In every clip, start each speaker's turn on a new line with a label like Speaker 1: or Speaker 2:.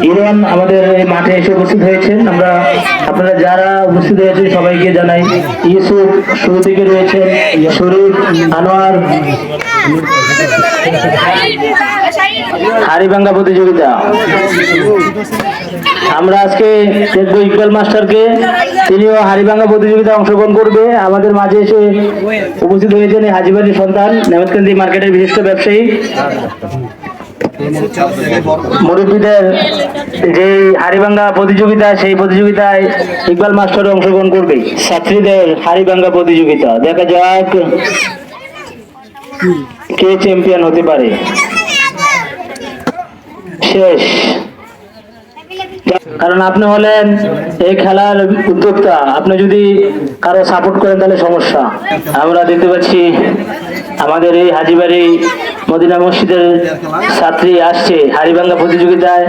Speaker 1: ইরন আমাদের এই মাঠে এসে উপস্থিত হয়েছেন। আমরা আপনারা যারা উপস্থিত হয়েছেন সবাইকে জানাই। ইউসুফ শুরু থেকে রয়েছেন, শরীফ, আনোয়ার। হাড়িভাঙ্গা প্রতিযোগিতা আমরা আজকে দেখবো ইকবাল মাস্টারকে, তিনিও হাড়িভাঙ্গা প্রতিযোগিতায় অংশগ্রহণ করবে। আমাদের মাঝে এসে উপস্থিত হয়েছেন এই হাজীবাড়ির সন্তান, নেমতকান্দি মার্কেটের বিশিষ্ট ব্যবসায়ী। মুরব্বীদের যে হাড়িভাঙ্গা প্রতিযোগিতা, সেই প্রতিযোগিতায় ইকবাল মাস্টার অংশগ্রহণ করবে। ছাত্রীদের হাড়িভাঙ্গা প্রতিযোগিতা, দেখা যাক কে চ্যাম্পিয়ন হতে পারে। শেষ, কারণ আপনি হলেন এই খেলার উদ্যোক্তা, আপনি যদি কারো সাপোর্ট করেন তাহলে সমস্যা। আমরা দেখতে পাচ্ছি আমাদের এই হাজীবাড়ি মদিনা মসজিদের ছাত্রী আসছে হাড়িভাঙ্গা প্রতিযোগিতায়।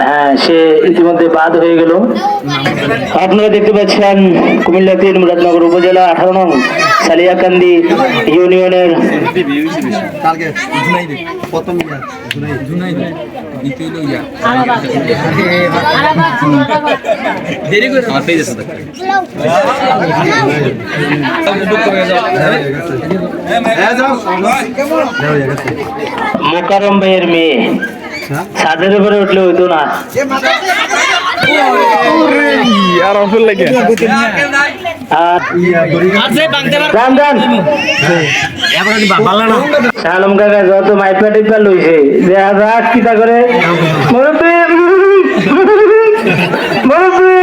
Speaker 1: হ্যাঁ, সে ইতিমধ্যে বাদ হয়ে গেল। আপনারা দেখতে পাচ্ছেন কুমিল্লা ৩ মুরাদনগর উপজেলা ১৮ নং সালিয়াকান্দি ইউনিয়নের মোকারম ভাইয়ের মেয়ে। ছাদের উপরে উঠলে হইতো না। শালম কাকা যত মাইপা টিপা লইছে, দেখা যাক কিতা করে। মুরব্বি মুরব্বি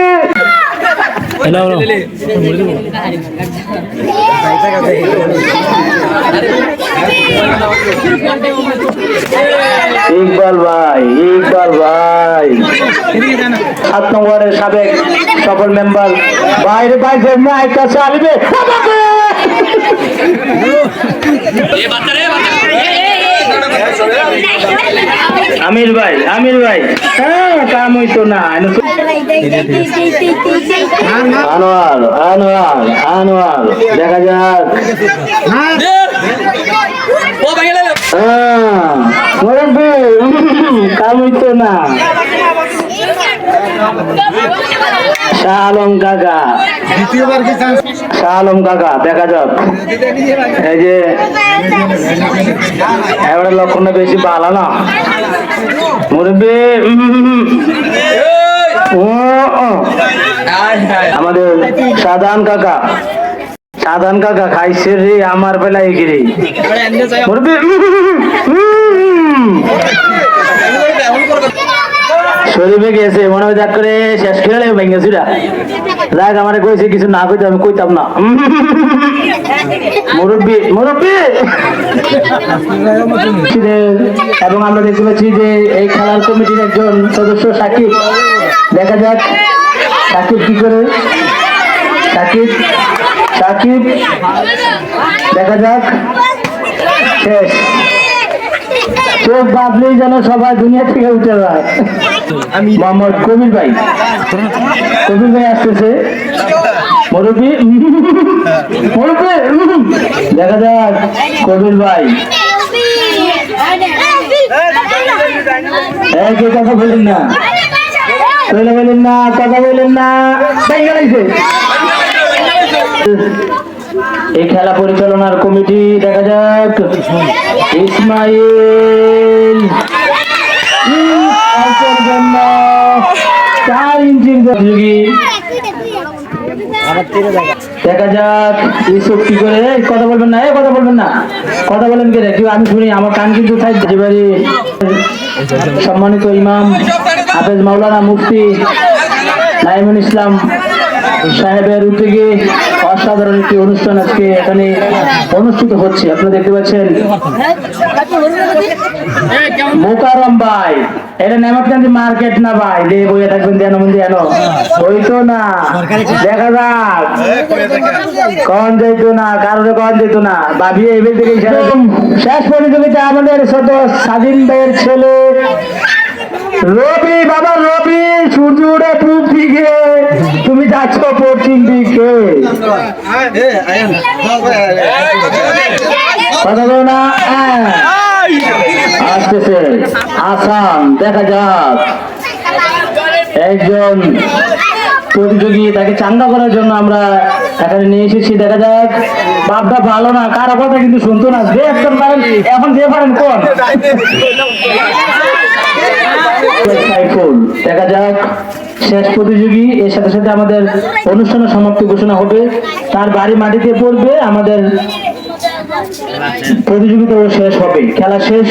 Speaker 1: ইকবাল ভাই, ইকবাল ভাই ৭ নম্বরের সাবেক সফল মেম্বার। বাইরে বাইরে কাছে আসবে আমির ভাই, আমির ভাই। হ্যাঁ, কাম হইতো না। আনোয়ার, আনোয়ার, আনোয়ার, দেখা যাক। কাম হইতো না। শাহ আলম কাকা, শাহ আলম কাকা, দেখা যাক। এই যে এবারে লক্ষণটা বেশি ভালো না মুরব্বি। আমাদের সাধান কাকা, সাধান কাকা খাইছে রে আমার বেলায় গিরি মুরব্বি। শরীফে গেছে মনে হয়, যাক করে শেষ খেলে ভেঙে চুরা। যাক, আমার কইছে কিছু না কইতে আমি কইতাম না। মুরব্বি, মুরব্বি। এবং আমরা দেখতে পাচ্ছি যে এই খেলার কমিটির একজন সদস্য সাকিব। দেখা যাক সাকিব কি করে। সাকিব, সাকিব, দেখা যাক। শেষ, চোখ বাঁধলেই যেন সবাই দুনিয়া থেকে উঠে যায়। মোহাম্মদ কবির ভাই, কবির ভাই আসতেছে। মুরব্বি, মুরব্বি, দেখা যাক কবির ভাই। কে কথা বলেন না, বলেন না, কথা বলেন না। এই খেলা পরিচালনার কমিটি, দেখা যাক ইসমাইল 4 ইঞ্চির প্রতিযোগী। দেখা যাক ইউসুফ কি করে। কথা বলবেন না, কথা বলবেন না, কথা বলেন কে রে? আমি শুনি, আমার কান কিন্তু সম্মানিত ইমাম হাফেজ মাওলানা মুফতি নাইমুল ইসলাম সাহেবের উদ্যোগে অসাধারণ একটি অনুষ্ঠান আজকে এখানে অনুষ্ঠিত হচ্ছে। আপনারা দেখতে পাচ্ছেন মোকারম ভাই, এটা নেমতকান্দি মার্কেট না ভাই, যে বইয়ে থাকবেন দেন দেন হইতো না। দেখা যাক কন যাইতো না, কারোর কন যেত না। ভাবি এবার থেকে শেষ প্রতিযোগিতা আমাদের ছোট স্বাধীন ভাইয়ের ছেলে রবি। বাবা রবি, সূর্য উঠে পূব দিকে, তুমি যাচ্ছ পশ্চিম দিকে। কথা বলো না। আসতেছে আসাম, দেখা যাক একজন প্রতিযোগী, তাকে চাঙ্গা করার জন্য আমরা এখানে নিয়ে এসেছি। দেখা যাক, বাপটা ভালো না, কারো কথা কিন্তু শুনতো না। যে একজন পারেন, এখন যে পারেন কোন সাইফুল। দেখা যাক শেষ প্রতিযোগী, এর সাথে সাথে আমাদের অনুষ্ঠানের সমাপ্তি ঘোষণা হবে। তার বাড়ি মাটিতে পড়বে, আমাদের প্রতিযোগিতা শেষ হবে, খেলা শেষ।